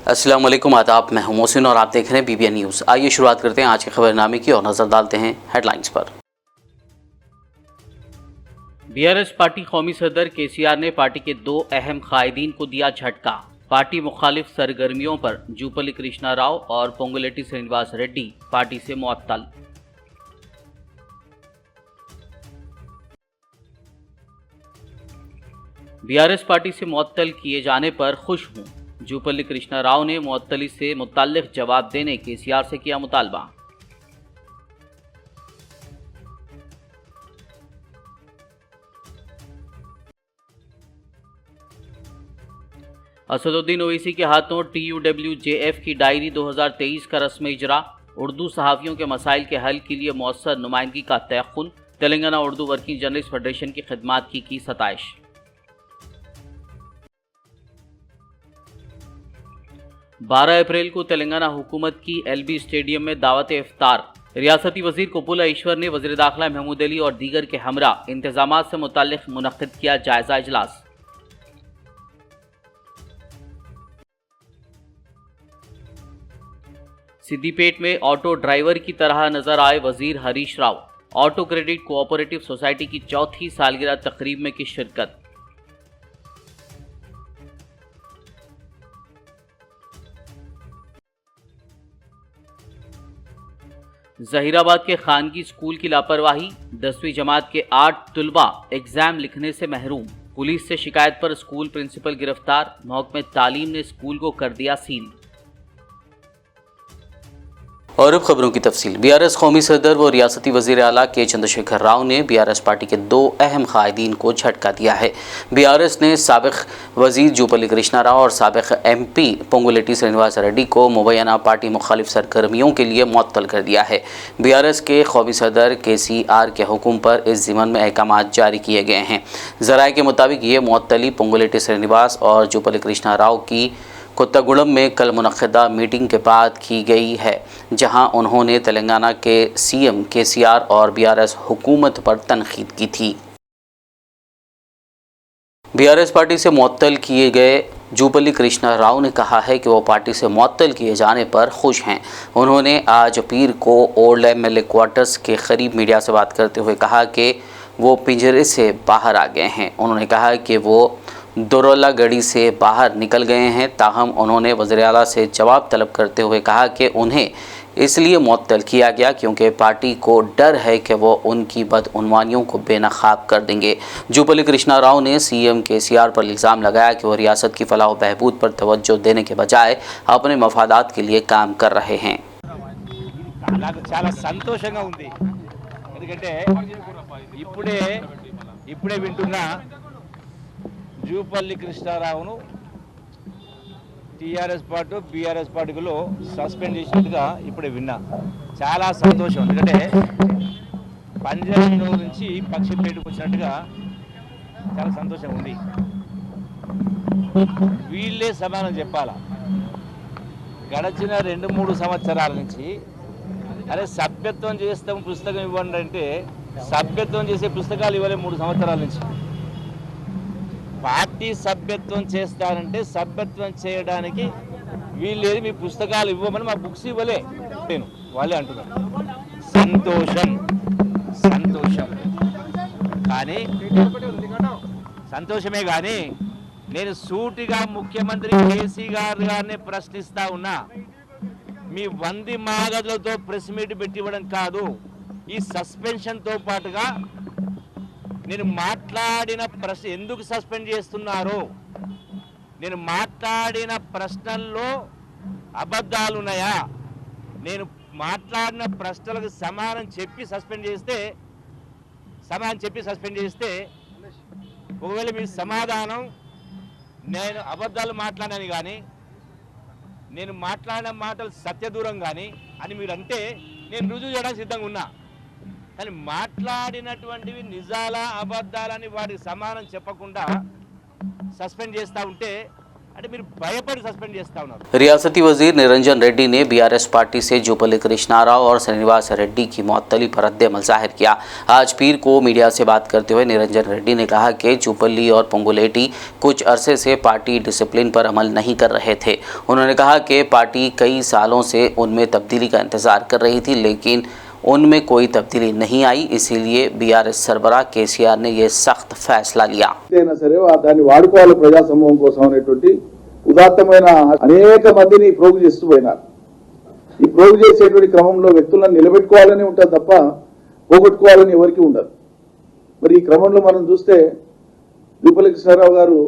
अस्सलाम वालेकुम, आदाब। मैं हूं मोहसिन और आप देख रहे हैं BBN न्यूज़। आइए शुरुआत करते हैं आज के खबरनामे की और नज़र डालते हैं हेडलाइंस पर। BRS पार्टी कौमी सदर KCR ने पार्टी के 2 अहम कायदीन को दिया झटका। पार्टी मुखालिफ सरगर्मियों पर जूपल्ली कृष्णा राव और पोंगुलेटी श्रीनिवास रेड्डी पार्टी से मुअत्तल। BRS पार्टी से मुअत्तल किए जाने पर खुश हूं। जूपल्ली कृष्णा राव ने मुअत्तली से मुताल्लिक जवाब देने KCR से किया मुतालबा। असदुद्दीन ओवैसी के हाथों TUWJF की डायरी 2023 का रस्म इजरा। उर्दू सहाफ़ियों के मसाइल के हल के लिए मौसर नुमाइंदगी का तयक़ुन। Telangana Urdu working journalist federation की खिदमात की सताइश। 12 अप्रैल को तेलंगाना हुकूमत की LB स्टेडियम में दावत इफ्तार। रियासती वजीर कुपुला ईश्वर ने वज़ीर दाखिला महमूद अली और दीगर के हमरा इंतजामात से मुताल्लिक़ मुनक़्क़िद किया जायज़ा इजलास। सिद्दीपेट में ऑटो ड्राइवर की तरह नजर आए वजीर Harish Rao. Auto credit cooperative society की चौथी सालगिरह तकरीब में की शिरकत। जहीराबाद के खानगी स्कूल की लापरवाही। 10वीं जमात के 8 तुलबा एग्जाम लिखने से महरूम। पुलिस से शिकायत पर स्कूल प्रिंसिपल गिरफ्तार। महकमे तालीम ने स्कूल को कर दिया सील। और अब खबरों की तफसील। BRS कौमी सदर व रियासती वज़ीर आला के चंद्रशेखर राव ने BRS पार्टी के 2 अहम कायदीन को झटका दिया है। BRS ने साबिक़ वज़ीर जूपल्ली कृष्णा राव और साबिक़ MP पोंगुलेटी श्रीनिवास रेड्डी को मुबैना पार्टी मुखालिफ सरगर्मियों के लिए मुअत्तल कर दिया है। BRS के कौमी सदर KCR के हुक्म पर इस ज़िम्मन में अहकामात जारी किए गए हैं। ज़राए के मुताबिक ये मुअत्तली पोंगुलेटी श्रीनिवास और जूपल्ली कृष्णा राव की कोत्तागुड़म में कल मुनक़्क़िदा मीटिंग के बाद की गई है, जहां उन्होंने तेलंगाना के CM KCR और BRS हुकूमत पर तनकीद की थी। BRS पार्टी से मुअत्तल किए गए जूपल्ली कृष्णा राव ने कहा है कि वो पार्टी से मुअत्तल किए जाने पर खुश हैं। उन्होंने आज पीर को ओल्ड MLA क्वार्टर्स के करीब मीडिया से बात करते हुए कहा कि वो पिंजरे से बाहर आ गए हैं। उन्होंने कहा कि वो दोरौला गढ़ी से बाहर निकल गए हैं। ताहम उन्होंने वज़ीर आला से जवाब तलब करते हुए कहा कि उन्हें इसलिए मुअत्तल किया गया क्योंकि पार्टी को डर है कि वो उनकी बदउनवानियों को बेनकाब कर देंगे। जूपल्ली कृष्णा राव ने CM KCR पर इल्ज़ाम लगाया कि वो रियासत की फलाह व बहबूद पर तवज्जो देने के बजाय अपने मफादात के लिए काम कर रहे हैं। చాలా సంతోషంగా ఉంది ఎందుకంటే ఇప్పుడే వింటున్నా జూపల్లి కృష్ణారావును TRS పార్టీ BRS పార్టీలో సస్పెండ్ చేసినట్టుగా ఇప్పుడే విన్నా. చాలా సంతోషం ఎందుకంటే పంజాబ్ నుంచి పక్షిపేటకు వచ్చినట్టుగా చాలా సంతోషం ఉంది. వీళ్ళే సమానం చెప్పాలా. గడచిన 2-3 సంవత్సరాల నుంచి అరే సభ్యత్వం చేస్తాం పుస్తకం ఇవ్వండి అంటే సభ్యత్వం చేసే పుస్తకాలు ఇవ్వలే 3 సంవత్సరాల నుంచి. పార్టీ సభ్యత్వం చేస్తారంటే సభ్యత్వం చేయడానికి వీళ్ళేది మీ పుస్తకాలు ఇవ్వమని మా బుక్స్ ఇవ్వలే నేను వాళ్ళే అంటున్నారు. సంతోషం కానీ సంతోషమే కానీ నేను సూటిగా ముఖ్యమంత్రి KCR గారిని ప్రశ్నిస్తా ఉన్నా. మీ వంది మాగదులతో ప్రెస్ మీట్ పెట్టి ఇవ్వడం కాదు, ఈ సస్పెన్షన్తో పాటుగా నేను మాట్లాడిన ప్రశ్న ఎందుకు సస్పెండ్ చేస్తున్నారు, నేను మాట్లాడిన ప్రశ్నల్లో అబద్ధాలు ఉన్నాయా, నేను మాట్లాడిన ప్రశ్నలకు సమాధానం చెప్పి సస్పెండ్ చేస్తే ఒకవేళ మీ సమాధానం నేను అబద్ధాలు మాట్లాడాను కానీ నేను మాట్లాడిన మాటలు సత్యదూరం కానీ అని మీరు అంటే నేను రుజువు చేయడానికి సిద్ధంగా ఉన్నా. కానీ మాట్లాడినటువంటివి నిజాలా అబద్ధాలని వాటికి సమానం చెప్పకుండా సస్పెండ్ చేస్తూ ఉంటే అంటే మీరు భయపడి సస్పెండ్ చేస్తా ఉన్నారు. रियासती वजीर निरंजन रेड्डी ने बीआरएस पार्टी से जुपल्ली कृष्णा राव और श्रीनिवास रेड्डी की मुअत्तली पर रद्द-ए-अमल जाहिर किया। आज पीर को मीडिया से बात करते हुए निरंजन रेड्डी ने कहा कि जुपल्ली और पोंगुलेटी कुछ अरसे से पार्टी डिसिप्लिन पर अमल नहीं कर रहे थे। उन्होंने कहा कि पार्टी कई सालों से उनमें तब्दीली का इंतजार कर रही थी, लेकिन उनमें कोई तब्दीली नहीं आई, इसीलिए बीआरएस सरबराह केसीआर ने ये सख्त फैसला लिया। సరే దాన్ని వాడుకోవాలి ప్రజా సమూహం కోసం అనేటువంటి ఉదాత్తమైన అనేక మందిని ప్రోగు చేస్తూ పోయినారు. ఈ ప్రోగు చేసేటువంటి క్రమంలో వ్యక్తులను నిలబెట్టుకోవాలని ఉంటుంది తప్ప పోగొట్టుకోవాలని ఎవరికి ఉండదు. మరి ఈ క్రమంలో మనం చూస్తే జూపల్లి కృష్ణారావు గారు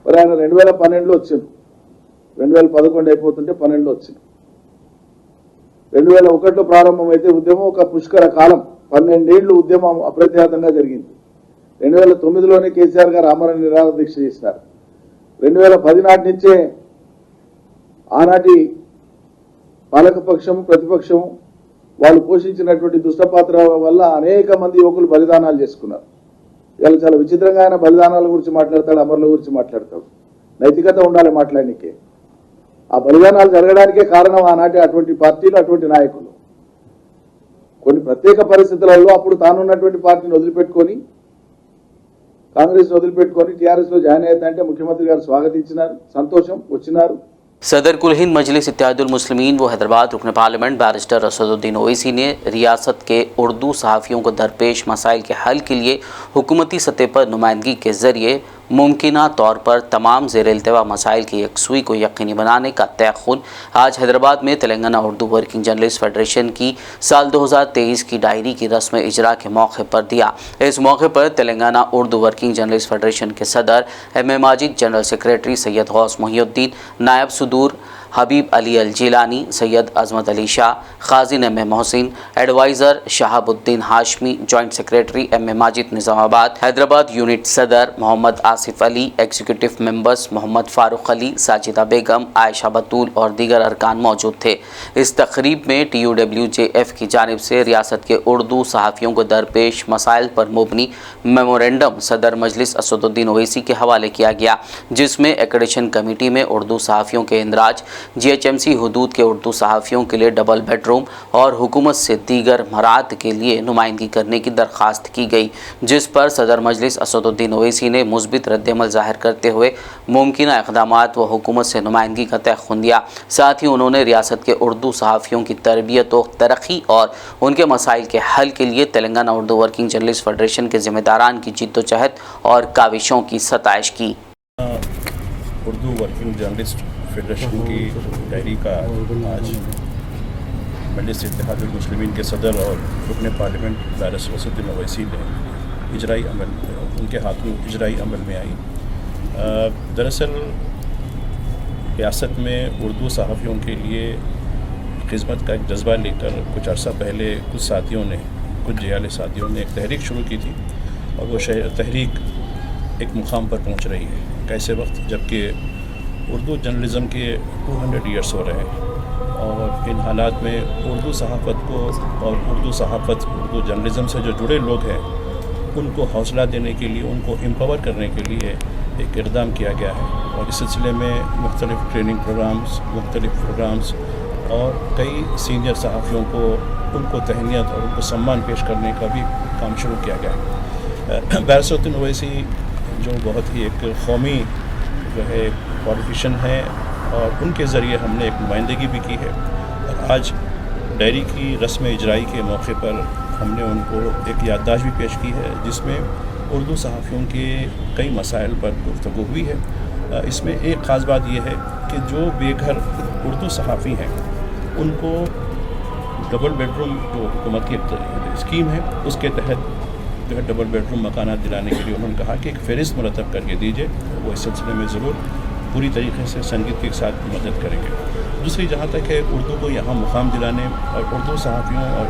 మరి ఆయన 2012లో వచ్చారు. 2011 అయిపోతుంటే 12లో వచ్చారు. 2001లో ప్రారంభమైతే ఉద్యమం ఒక పుష్కర కాలం 12 ఏళ్లు ఉద్యమం అప్రతిహతంగా జరిగింది. 2009లోనే కేసీఆర్ గారు ఆమరణ నిరాహార దీక్ష చేశారు. 2010 నాటి నుంచే ఆనాటి పాలకపక్షం ప్రతిపక్షం వాళ్ళు పోషించినటువంటి దుష్టపాత్ర వల్ల అనేక మంది యువకులు బలిదానాలు చేసుకున్నారు. ఇవాళ చాలా విచిత్రంగా ఆయన బలిదానాల గురించి మాట్లాడతాడు, అమరుల గురించి మాట్లాడతాడు. నైతికత ఉండాలి మాట్లాడడానికి. ఆ బలిదానాలు జరగడానికే కారణం ఆనాటి అటువంటి పార్టీలు అటువంటి నాయకులు. కొన్ని ప్రత్యేక పరిస్థితులలో అప్పుడు తానున్నటువంటి పార్టీని వదిలిపెట్టుకొని కాంగ్రెస్ వదిలిపెట్టుకొని టీఆర్ఎస్ లో జాయిన్ అయ్యేదంటే ముఖ్యమంత్రి గారు స్వాగతించినారు, సంతోషం వచ్చినారు. सदर कुल हिंद मजलिस इत्तेहादुल मुस्लिमीन व हैदराबाद रुकन पार्लियामेंट बैरिस्टर असदुद्दीन ओवैसी ने रियासत के उर्दू सहाफ़ियों को दरपेश मसाइल के हल के लिए हुकूमती सतह पर नुमाइंदगी के ज़रिए मुमकिना तौर पर तमाम ज़ेर इल्तिवा मसाइल की यकसुई को यकीनी बनाने का तयख़ुन आज हैदराबाद में Telangana Urdu working journalist federation की साल 2023 की डायरी की रस्म इजरा के मौके पर दिया। इस मौके पर Telangana Urdu working journalist federation के सदर M A Majid, general secretary Syed Ghous Mohiuddin, नायब सुदूर हबीब अली अल जिलानी, सैयद अजमत अली शाह, खाजिन M A Mohsin, adviser Shahabuddin Hashmi, joint secretary M A Majid Nizamabad, Hyderabad unit सदर मोहम्मद आसिफ अली, एग्जीक्यूटिव मेंबर्स मोहम्मद फ़ारूक अली, साजिदा बेगम, आयशा बतूल और दीगर अरकान मौजूद थे। इस तकरीब में TUWJF की जानिब से रियासत के उर्दू सहाफ़ियों को दरपेश मसाइल पर मुबनी मेमोरेंडम सदर मजलिस असदुद्दीन ओवैसी के हवाले किया गया, जिसमें एक्रेडिशन कमेटी में उर्दू सहाफ़ियों के इंदराज, GHMC हुदूद के उर्दू सहाफ़ियों के लिए डबल बेडरूम और हुकूमत से दीगर मराद के लिए नुमाइंदगी करने की दरख्वास्त की गई, जिस पर सदर मजलिस असदुद्दीन ओवैसी ने मुस्बित रद्द-ए-अमल ज़ाहिर करते हुए मुमकिना इक़दामात व हुकूमत से नुमाइंदगी का तयख़ुन दिया। साथ ही उन्होंने रियासत के उर्दू सहाफ़ियों की तरबियत व तरक्की और उनके मसाइल के हल के लिए Telangana Urdu working journalist federation के ज़िम्मेदारान की जिद्दोजहद और काविशों की सताइश की। उर्दू वर्किंग जर्नलिस्ट फेडरेशन की डायरी का आज मजलिस इत्तेहादुल मुस्लिमीन के सदर और रुकन पार्लियामेंट बैरिस्टर असदुद्दीन ओवैसी ने इजराई अमल उनके हाथों इजराई अमल में आई। दरअसल रियासत में उर्दू सहाफ़ियों के लिए खिदमत का एक जज्बा लेकर कुछ अर्सा पहले कुछ साथियों ने कुछ जियाले साथियों ने एक तहरीक शुरू की थी और वो तहरीक एक मुकाम पर पहुंच रही है। कैसे वक्त जबकि उर्दू जर्नलिज़म के 200 ईयर्स हो रहे हैं और इन हालात में उर्दू सहाफ़त को और उर्दू जर्नलिज़म से जो जुड़े लोग हैं उनको हौसला देने के लिए, उनको एम्पावर करने के लिए एक इक़दाम किया गया है और इस सिलसिले में मुख्तलिफ़ ट्रेनिंग प्रोग्राम्स और कई सीनियर सहाफ़ियों को उनको तहनीत और उनको सम्मान पेश करने का भी काम शुरू किया गया है। बैरिस्टर असदुद्दीन ओवैसी जो बहुत ही एक कौमी जो है पॉलिटिशियन है और उनके ज़रिए हमने एक नुमाइंदगी भी की है और आज डायरी की रस्म इजराई के मौके पर हमने उनको एक याददाश्त भी पेश की है, जिसमें उर्दू सहाफ़ियों के कई मसाइल पर गुफ्तगू हुई है। इसमें एक ख़ास बात यह है कि जो बेघर उर्दू सहाफ़ी हैं उनको डबल बेडरूम जो हुकूमत की स्कीम है उसके तहत जो है डबल बेडरूम मकानात दिलाने के लिए उन्होंने कहा कि एक फ़हरिस्त मुरतब करके दीजिए। वो इस सिलसिले में ज़रूर पूरी तरीके से संगीत के साथ मदद करेंगे। दूसरी जहाँ तक है उर्दू को यहाँ मुकाम दिलाने और उर्दू सहाफ़ियों और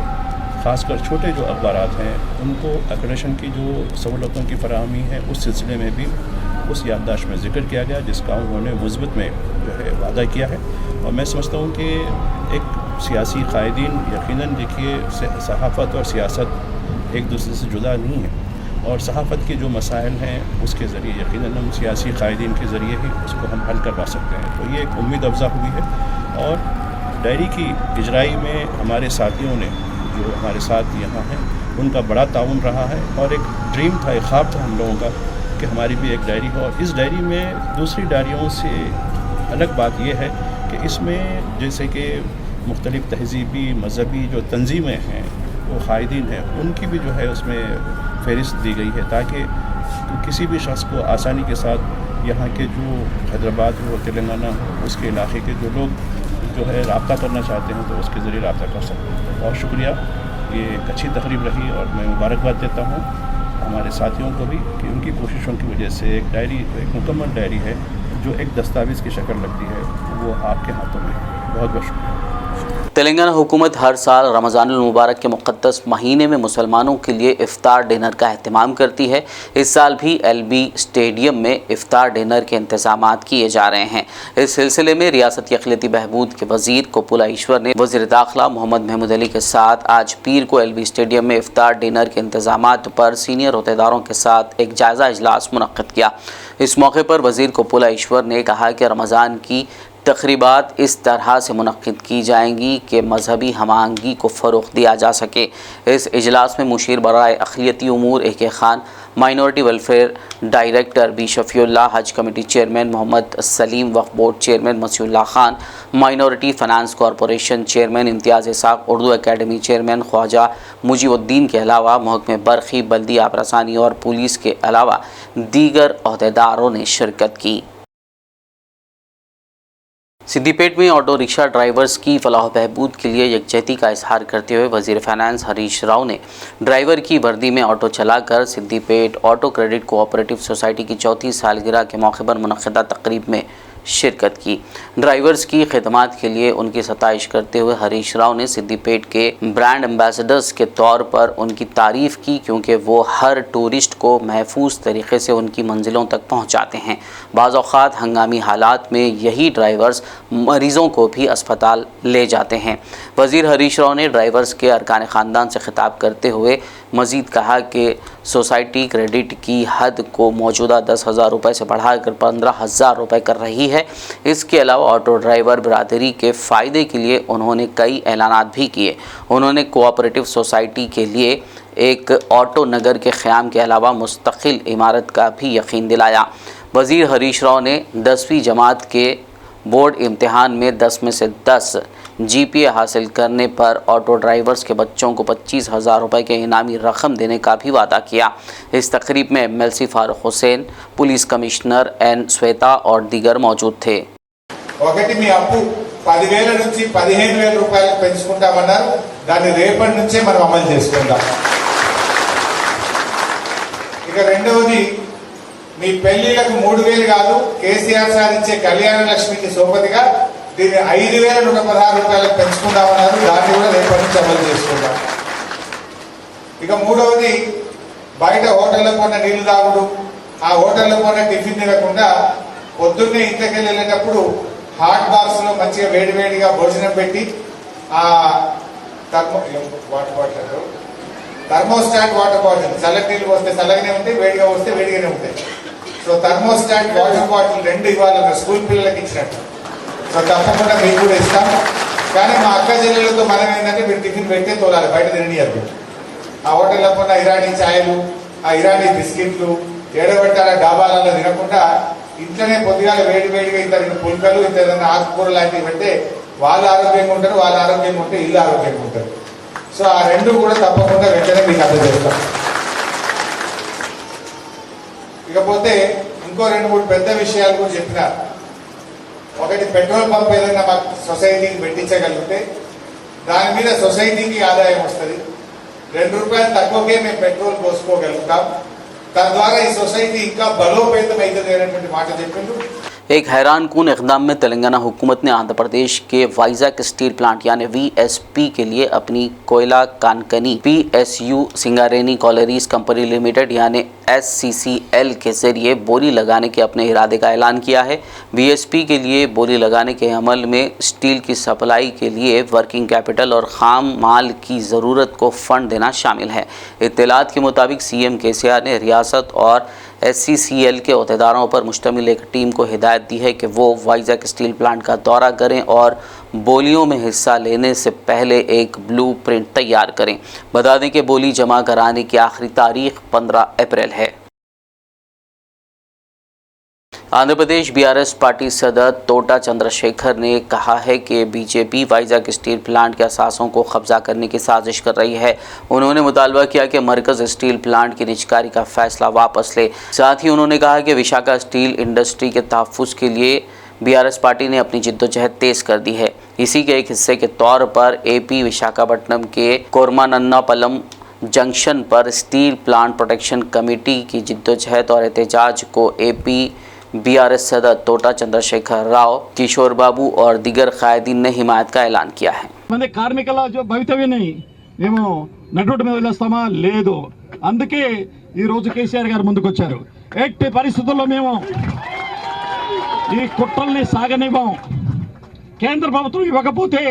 ख़ासकर छोटे जो अखबारात हैं उनको एक्रेडिशन की जो सहूलतों की फराहमी है उस सिलसिले में भी उस याददाश्त में ज़िक्र किया गया, जिसका उन्होंने मुस्बत में जो है वादा किया है। और मैं समझता हूँ कि एक सियासी कायदीन यकीनन देखिए सहाफ़त और सियासत एक दूसरे से जुदा नहीं है और सहाफ़त के जो मसाइल हैं उसके ज़रिए यकीनन हम सियासी कायदीन के ज़रिए ही उसको हम हल करवा सकते हैं। तो ये एक उम्मीद अफ़ज़ा हुई है और डायरी की इजराई में हमारे साथियों ने जो हमारे साथ यहाँ हैं उनका बड़ा ताउन रहा है और एक ड्रीम था, एक ख्वाब था हम लोगों का कि हमारी भी एक डायरी हो। और इस डायरी में दूसरी डायरियों से अलग बात यह है कि इसमें जैसे कि मुख्तलिफ़ तहज़ीबी मज़हबी जो तंजीमें हैं वो कायदीन हैं उनकी भी जो है उसमें फ़हरिस्त दी गई है ताकि किसी भी शख्स को आसानी के साथ यहाँ के जो हैदराबाद हो तेलंगाना हो उसके इलाके के जो लोग जो है रब्ता करना चाहते हैं तो उसके ज़रिए रब्ता कर सकते हैं। बहुत शुक्रिया, ये एक अच्छी तकरीब रही और मैं मुबारकबाद देता हूँ हमारे साथियों को भी कि उनकी कोशिशों की वजह से एक डायरी एक मुकम्मल डायरी है जो एक दस्तावेज़ की शक्ल लगती है वो आपके हाथों में। बहुत बहुत शुक्रिया। तेलंगाना हुकूमत हर साल रमज़ानुल मुबारक के मुक़द्दस महीने में मुसलमानों के लिए इफ्तार डिनर का अहतमाम करती है। इस साल भी LB स्टेडियम में इफ्तार डिनर के इंतज़ामात किए जा रहे हैं। इस सिलसिले में रियासती अक़लियती बहबूद के वज़ीर कोपुला ईश्वर ने वज़ीर दाखिला मोहम्मद महमूद अली के साथ आज पीर को LB स्टेडियम में इफ्तार डिनर के इंतज़ामात पर सीनियर अहदेदारों के साथ एक जायज़ा इजलास मुनक़्क़िद किया। इस मौके पर वज़ीर कोपुला ईश्वर ने कहा कि रमज़ान की तक़रीबात इस तरह से मुनक़्क़िद की जाएंगी कि मजहबी हमांगी को फ़रोग़ दिया जा सके। इस इजलास में मुशीर बराए अक़लियती उमूर AK Khan, minority welfare director B Shafiullah, Haj committee chairman Mohammed Salim, Waqf board chairman Masihullah Khan, minority finance corporation chairman Imtiaz Ishaq, Urdu academy chairman Khwaja Mujeebuddin के अलावा महकमे बरक़ी, बल्दी आबरसानी और पुलिस के अलावा दीगर अहदेदारों ने शिरकत की। सिद्दीपेट में ऑटो रिक्शा ड्राइवर्स की फलाह बहबूद के लिए यकजहती का इजहार करते हुए वज़ीर फ़ाइनेंस हरीश राव ने ड्राइवर की वर्दी में ऑटो चलाकर Siddipet auto credit cooperative society की 4थी सालगिरह के मौके पर मुनक़्क़िदा तक़रीब में शिरकत की। ड्राइवर्स की खिदमात के लिए उनकी सताइश करते हुए हरीश राव ने सिद्दीपेट के ब्रांड एम्बेसडर्स के तौर पर उनकी तारीफ़ की क्योंकि वो हर टूरिस्ट को महफूज तरीके से उनकी मंजिलों तक पहुंचाते हैं। बाज़ औक़ात हंगामी हालात में यही ड्राइवर्स मरीज़ों को भी अस्पताल ले जाते हैं। वज़ीर हरीश राव ने ड्राइवर्स के अरकान ख़ानदान से खिताब करते हुए मज़ीद कहा कि सोसाइटी क्रेडिट की हद को मौजूदा 10,000 रुपये से बढ़ाकर 15,000 रुपये कर रही है। इसके अलावा ऑटो ड्राइवर बरादरी के फ़ायदे के लिए उन्होंने कई ऐलानात भी किए। उन्होंने कोऑपरेटिव सोसाइटी के लिए एक ऑटो नगर के क़याम के अलावा मुस्तकिल इमारत का भी यकीन दिलाया। वज़ीर हरीश राव ने 10वीं जमात के बोर्ड इम्तिहान में 10 में से 10 GPA हासिल करने पर ऑटो ड्राइवर्स के बच्चों को 25,000 रुपये के इनामी रकम देने का भी वादा किया। इस तकरीब में MLC Farooq Hussain, police commissioner N Shweta और दीगर मौजूद थे। ఒకటి మీ అప్పు 10,000 నుంచి 15,000 రూపాయలకు పెంచుకుంటామన్నారు, దాన్ని రేపటి నుంచే మనం అమలు చేసుకుందాం। ఇక రెండవది మీ పెళ్లిలకు 3,000 కాదు, కేసీఆర్ సాధించే కళ్యాణ లక్ష్మికి సోపతిగా దీన్ని 5,116 రూపాయలకు పెంచుకుందామన్నారు, దాన్ని కూడా రేపటి నుంచి అమలు చేసుకుందాం। ఇక మూడవది బయట హోటల్లో కొన్న నీళ్లు తాగుడు, ఆ హోటల్లో కొన్న టిఫిన్ తినకుండా పొద్దున్నే ఇంటికి వెళ్ళేటప్పుడు హాట్ బాక్స్ లో మంచిగా వేడివేడిగా భోజనం పెట్టి ఆ థర్మోస్టాట్ వాటర్ బాటిల్, చల్లటి నీళ్ళు వస్తే చల్లగానే ఉంటాయి, వేడిగా వస్తే వేడిగానే ఉంటాయి। సో థర్మోస్టాట్ వాటర్ బాటిల్ 2 ఇవ్వాలన్న స్కూల్ పిల్లలకి ఇచ్చినట్టు। సో తప్పకుండా మీకు కూడా ఇస్తాం। కానీ మా అక్క చెల్లెలతో మనం ఏంటంటే మీరు టిఫిన్ పెట్టే తోలాలి, బయట తిననియద్దు। ఆ హోటల్లో కొన్న ఇరానీ ఛాయలు, ఆ ఇరానీ బిస్కెట్లు ఏడబెట్టాల డాబాలలో తినకుండా ఇంట్లోనే పొద్దుగాల వేడివేడిగా ఇంత 2 పుల్కలు, ఇంత ఏదైనా ఆకుకూర లాంటివి పెడితే వాళ్ళు ఆరోగ్యంగా ఉంటారు, వాళ్ళు ఆరోగ్యంగా ఉంటే ఇల్లు ఆరోగ్యంగా ఉంటారు। సో ఆ రెండు కూడా తప్పకుండా వెంటనే మీకు అందజేస్తాం। ఇకపోతే ఇంకో 2-3 పెద్ద విషయాలు కూడా చెప్పిన, ఒకటి పెట్రోల్ పంప్ ఏదైనా మాకు సొసైటీకి పెట్టించగలిగితే దాని మీద సొసైటీకి ఆదాయం వస్తుంది, 2 రూపాయలు తక్కువకే మేము పెట్రోల్ పోసుకోగలుగుతాం, తద్వారా ఈ సొసైటీ ఇంకా బలోపేతం అవుతుంది అనేటువంటి మాట చెప్పిండు। एक हैरानकुन इक़दाम में तेलंगाना हुकूमत ने आंध्र प्रदेश के वाइजैक स्टील प्लांट यानी VSP के लिए अपनी कोयला कानकनी PSU Singareni Coleridge company limited यानी SCCL के जरिए बोली लगाने के अपने इरादे का ऐलान किया है। VSP के लिए बोली लगाने के अमल में स्टील की सप्लाई के लिए वर्किंग कैपिटल और खाम माल की ज़रूरत को फंड देना शामिल है। इत्तलात के मुताबिक CM KCR ने रियासत और SCCL के अहदेदारों पर मुश्तमिल एक टीम को हिदायत दी है कि वो वाइजैक स्टील प्लांट का दौरा करें और बोलियों में हिस्सा लेने से पहले एक ब्लूप्रिंट तैयार करें। बता दें कि बोली जमा कराने की आखिरी तारीख 15 अप्रैल है। आंध्र प्रदेश BRS पार्टी सदर तोटा चंद्रशेखर ने कहा है कि बीजेपी वाइजैक स्टील प्लांट के असासों को कब्जा करने की साजिश कर रही है। उन्होंने मुतालबा किया कि मरकज़ स्टील प्लांट की निजकारी का फैसला वापस ले। साथ ही उन्होंने कहा कि विशाखा स्टील इंडस्ट्री के तहफ़्फ़ुज़ के लिए BRS पार्टी ने अपनी जिद्दोजहद तेज़ कर दी है। इसी के एक हिस्से के तौर पर AP विशाखापट्टनम के कोरमानन्नापलम जंक्शन पर स्टील प्लांट प्रोटेक्शन कमेटी की जिद्दोजहद और एहतजाज को AP BRS सदर तोटा चंद्रशेखर राव, किशोर बाबू और दीगर कायदीन ने हिमायत का ऐलान किया है। మంది కార్మికుల భవితవ్యాన్ని మేము నటుడి మీద వదిలేస్తామా లేదు, అందుకే ఈ రోజు కేసీఆర్ గారు ముందుకు వచ్చారు. ఎట్టి పరిస్థితుల్లో మేము ఈ కుట్రల్ని సాగనివ్వం. కేంద్ర ప్రభుత్వం ఇవ్వకపోతే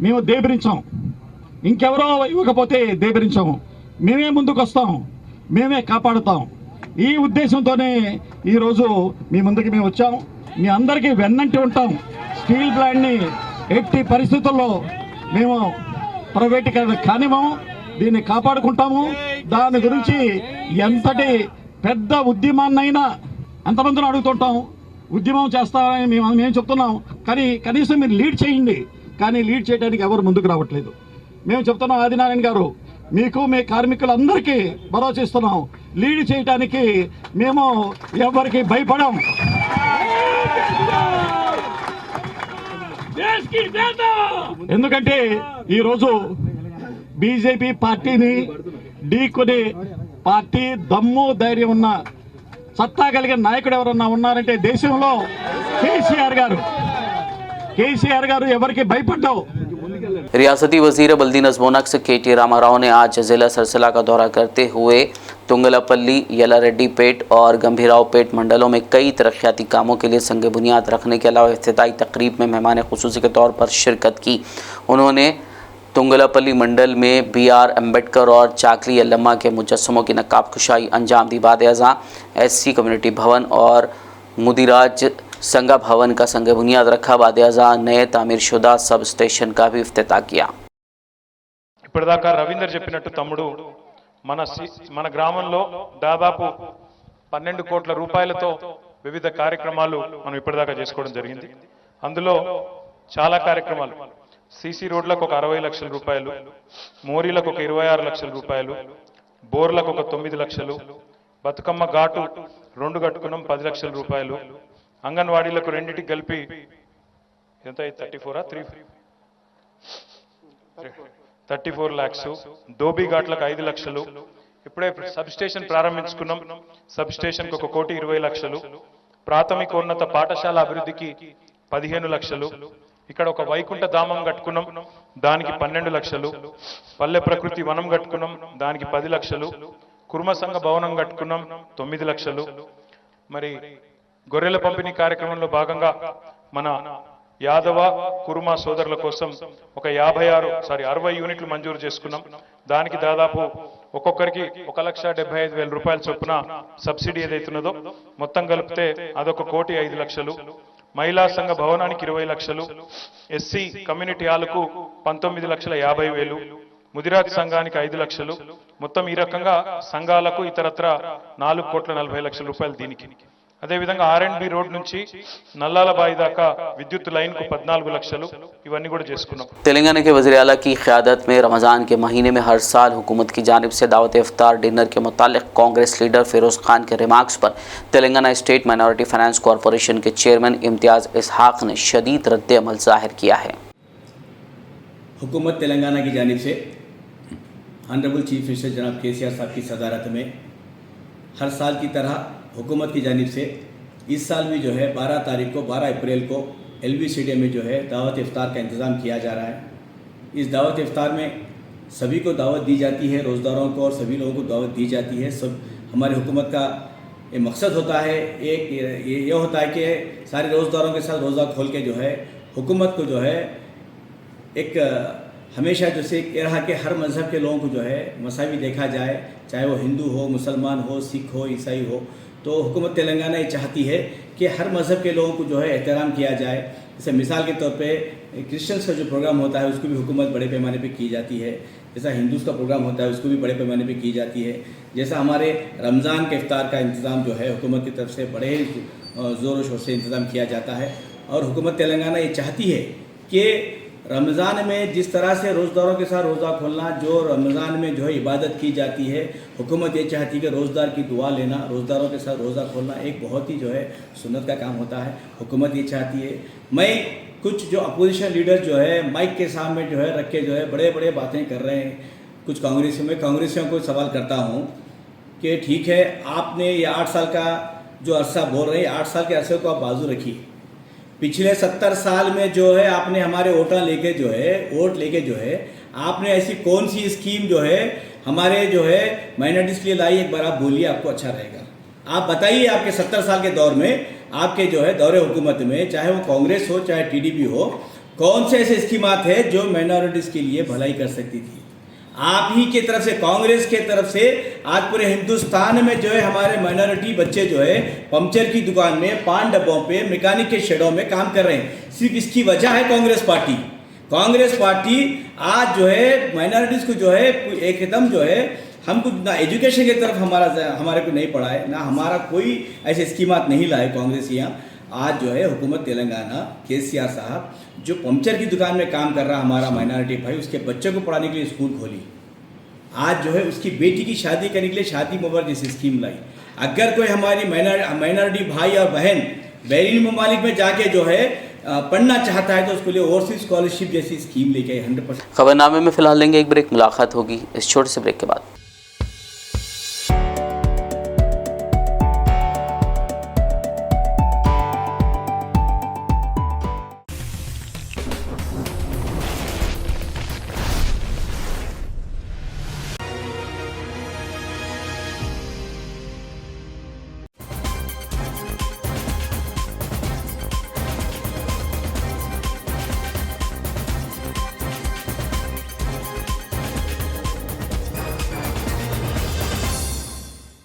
మేము దేబరించాం, ఇంకెవరో ఇవ్వకపోతే దేబరించాము. మేమే ముందుకు వస్తాం, మేమే కాపాడుతాం. ఈ ఉద్దేశంతోనే ఈరోజు మీ ముందుకు మేము వచ్చాం. మీ అందరికీ వెన్నంటి ఉంటాం. స్టీల్ ప్లాంట్ని ఎట్టి పరిస్థితుల్లో మేము ప్రైవేటీకరణ కానివ్వము, దీన్ని కాపాడుకుంటాము. దాని గురించి ఎంతటి పెద్ద ఉద్యమాన్నైనా ఎంతమందిని అడుగుతుంటాం, ఉద్యమం చేస్తామని మేము చెప్తున్నాం. కానీ కనీసం మీరు లీడ్ చేయండి, కానీ లీడ్ చేయడానికి ఎవరు ముందుకు రావట్లేదు. మేము చెప్తున్నాం, ఆదినారాయణ గారు మీకు మీ కార్మికులందరికీ భరోసా ఇస్తున్నాం. లీడ్ చేయడానికి మేము ఎవరికి భయపడం. ఎందుకంటే ఈరోజు బీజేపీ పార్టీని ఢీకొనే పార్టీ దమ్ము ధైర్యం ఉన్న సత్తా కలిగిన నాయకుడు ఎవరన్నా ఉన్నారంటే దేశంలో కేసీఆర్ గారు ఎవరికి భయపడ్డావు. रियासती वजीर बल्दी नज़्मोनक्स KT रामाराव ने आज जिला सरसला का दौरा करते हुए तुंगलापल्ली, येलारेड्डीपेट और गंभीरावपेट मंडलों में कई तरक्याती कामों के लिए संग बुनियाद रखने के अलावा इफ्तिताई तकरीब में मेहमान खुसूसी के तौर पर शिरकत की। उन्होंने तुंगलापल्ली मंडल में BR अम्बेडकर और चाकली यल्लम्मा के मुजस्समों की नकाब कुशाई अंजाम दी। बाद-ए-अज़ां SC कम्युनिटी भवन और मुदिराज संगा भवन का संग बुनियाद रखा। बाद-ए-अज़ां नए तामीर शुदा सब स्टेशन का भी इफ्तिताह किया। ఇప్పటిదాకా రవీందర్ చెప్పినట్టు తమ్ముడు మన గ్రామంలో దాదాపు 12 కోట్ల రూపాయలతో వివిధ కార్యక్రమాలు మనం ఇప్పటిదాకా చేసుకోవడం జరిగింది. అందులో చాలా కార్యక్రమాలు CC రోడ్లకు ఒక 60 లక్షల రూపాయలు, మోరీలకు ఒక 26 లక్షల రూపాయలు, బోర్లకు ఒక 9 లక్షలు, బతుకమ్మ ఘాటు 2 కట్టుకున్నాం 10 లక్షల రూపాయలు, అంగన్వాడీలకు రెండింటికి కలిపి ఎంత 34 lakhs, దోబీ ఘాట్లకు 5 లక్షలు. ఇప్పుడే సబ్ స్టేషన్ ప్రారంభించుకున్నాం. సబ్ స్టేషన్కి 1,20 లక్షలు, ప్రాథమికోన్నత పాఠశాల అభివృద్ధికి 15 లక్షలు, ఇక్కడ ఒక వైకుంఠ ధామం కట్టుకున్నాం, దానికి 12 లక్షలు, పల్లె ప్రకృతి వనం కట్టుకున్నాం, దానికి 10 లక్షలు, కుర్మ సంఘ భవనం కట్టుకున్నాం 9 లక్షలు. మరి గొర్రెల పంపిణీ కార్యక్రమంలో భాగంగా మన యాదవ కురుమా సోదరుల కోసం ఒక 60 యూనిట్లు మంజూరు చేసుకున్నాం. దానికి దాదాపు ఒక్కొక్కరికి 1,75,000 రూపాయల చొప్పున సబ్సిడీ ఏదైతున్నదో మొత్తం కలిపితే అదొక 1,05,00,000. మహిళా సంఘ భవనానికి 20 లక్షలు, SC కమ్యూనిటీ హాల్కు 19,50,000, ముదిరాజ్ సంఘానికి 5 లక్షలు. మొత్తం ఈ రకంగా సంఘాలకు ఇతరత్ర 4,40,00,000 రూపాయలు దీనికి. అదేవిధంగా R&B రోడ్ నుంచి నల్లాల బాయి దాకా విద్యుత్ లైన్ కు 14 లక్షలు. ఇవన్నీ కూడా చేసుకున్నాం. तेलंगाना के वज़ीर आला की क़यादत में रमज़ान के महीने में हर साल हुकूमत की जानिब से दावत इफ्तार डिनर के मुतालिक कांग्रेस लीडर फिरोज़ खान के रिमार्क्स पर Telangana state minority finance corporation के चेयरमैन इम्तियाज़ इसहाक ने शदीद रद्द-ए-अमल ज़ाहिर किया है। हुकूमत तेलंगाना की जानिब से ऑनरेबल चीफ मिनिस्टर जनाब KCR साहब की सदारत में हर साल की तरह हुकूमत की जानिब से इस साल भी जो है 12 अप्रैल को LV स्टेडियम में जो है दावत इफ्तार का इंतज़ाम किया जा रहा है। इस दावत इफ्तार में सभी को दावत दी जाती है, रोज़दारों को और सभी लोगों को दावत दी जाती है। सब हमारी हुकूमत का ये मकसद होता है, एक ये होता है कि सारे रोज़दारों के साथ रोज़ा खोल के जो है हुकूमत को जो है एक हमेशा जैसे ये रहा कि हर मज़हब के लोगों को जो है मसावी देखा जाए, चाहे वो हिंदू हो, मुसलमान हो, सिख हो, ईसाई हो। तो हुकूमत तेलंगाना ये चाहती है कि हर मज़हब के लोगों को जो है एहतराम किया जाए। जैसे मिसाल के तौर पे क्रिश्चियंस का जो प्रोग्राम होता है उसको भी हुकूमत बड़े पैमाने पे की जाती है। जैसा हिंदूज़ का प्रोग्राम होता है उसको भी बड़े पैमाने पे की जाती है। जैसा हमारे रमज़ान के इफ्तार का इंतज़ाम जो है हुकूमत की तरफ से बड़े ज़ोर शोर से इंतज़ाम किया जाता है। और हुकूमत तेलंगाना ये चाहती है कि रमज़ान में जिस तरह से रोज़दारों के साथ रोज़ा खोलना, जो रमज़ान में जो है इबादत की जाती है, हुकूमत ये चाहती है कि रोज़दार की दुआ लेना, रोज़दारों के साथ रोज़ा खोलना एक बहुत ही जो है सुन्नत का काम होता है। हुकूमत ये चाहती है। मैं कुछ जो अपोजिशन लीडर जो है माइक के सामने जो है रख के जो है बड़े बड़े बातें कर रहे हैं, कुछ कांग्रेसियों को सवाल करता हूँ कि ठीक है, आपने ये 8 साल का जो अरसा बोल रहे हैं, 8 साल के अरसे को आप बाजू रखिए। पिछले 70 साल में जो है आपने हमारे वोट लेके जो है आपने ऐसी कौन सी स्कीम जो है हमारे जो है माइनॉरिटीज़ के लिए लाई, एक बार आप बोलिए, आपको अच्छा रहेगा। आप बताइए आपके 70 साल के दौर में, आपके जो है दौरे हुकूमत में, चाहे वो कांग्रेस हो चाहे TDP हो, कौन से ऐसे स्कीमात है जो माइनॉरिटीज़ के लिए भलाई कर सकती थी। आप ही की तरफ से, कांग्रेस के तरफ से आज पूरे हिंदुस्तान में जो है हमारे माइनॉरिटी बच्चे जो है पंचर की दुकान में, पान डब्बों पे, मैकेनिक के शेडों में काम कर रहे हैं। सिर्फ इसकी वजह है कांग्रेस पार्टी आज जो है माइनॉरिटीज़ को जो है एकदम जो है हमको ना एजुकेशन की तरफ हमारे को नहीं पढ़ा है, ना हमारा कोई ऐसे स्कीमात नहीं लाए कांग्रेस यहाँ। आज जो है हुकूमत तेलंगाना KCR साहब जो पंचर की दुकान में काम कर रहा हमारा माइनॉरिटी भाई, उसके बच्चों को पढ़ाने के लिए स्कूल खोली। आज जो है उसकी बेटी की शादी करने के लिए शादी मुबारक जैसी स्कीम लाई। अगर कोई हमारी माइनॉरिटी भाई और बहन बैरून ममालिक में जाके जो है पढ़ना चाहता है तो उसके लिए ओवरसीज स्कॉलरशिप जैसी स्कीम लेके 100%। खबरनामे में फिलहाल लेंगे एक ब्रेक, मुलाकात होगी इस छोटे से ब्रेक के बाद।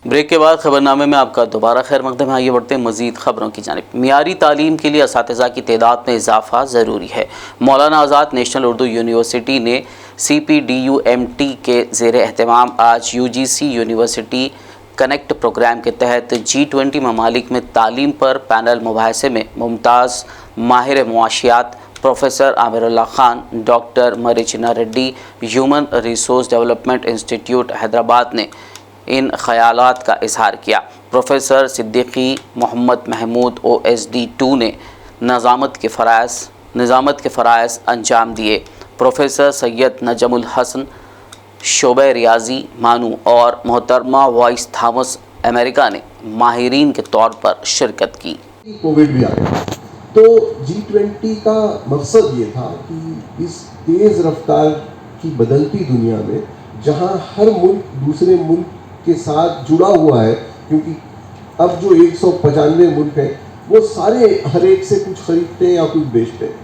ब्रेक के बाद खबरनामे में आपका दोबारा खैर मकदम है। आइए बढ़ते हैं मज़ीद खबरों की जानिब। मियारी तालीम के लिए असातिज़ा की तादाद में इजाफा ज़रूरी है। मौलाना आज़ाद नेशनल उर्दू यूनिवर्सिटी ने CPDUMT के ज़ेर एहतमाम आज UGC यूनिवर्सिटी कनेक्ट प्रोग्राम के तहत G20 ममालिक में तालीम पर पैनल मुबाहिसे में मुमताज़ माहिर मुआशियात professor Amirullah Khan, doctor Marri Chenna Reddy, human resource development institute Hyderabad ने इन ख़यालात का इजहार किया। प्रोफेसर सिद्दीकी मोहम्मद महमूद OSD2 ने निज़ामत के फ़राइज़ अंजाम दिए। प्रोफेसर सैयद नजमुल हसन शोबे रियाजी मानू और मोहतरमा वॉइस थॉमस अमेरिका ने माहिरीन के तौर पर शिरकत की। कोविड भी आ गया तो G20 का मकसद ये था कि इस तेज़ रफ्तार की बदलती दुनिया में जहां हर मुल्क दूसरे मुल्क के साथ जुड़ा हुआ है, क्योंकि अब जो 195 मुल्क हैं वो सारे हर एक से कुछ खरीदते हैं या कुछ बेचते हैं,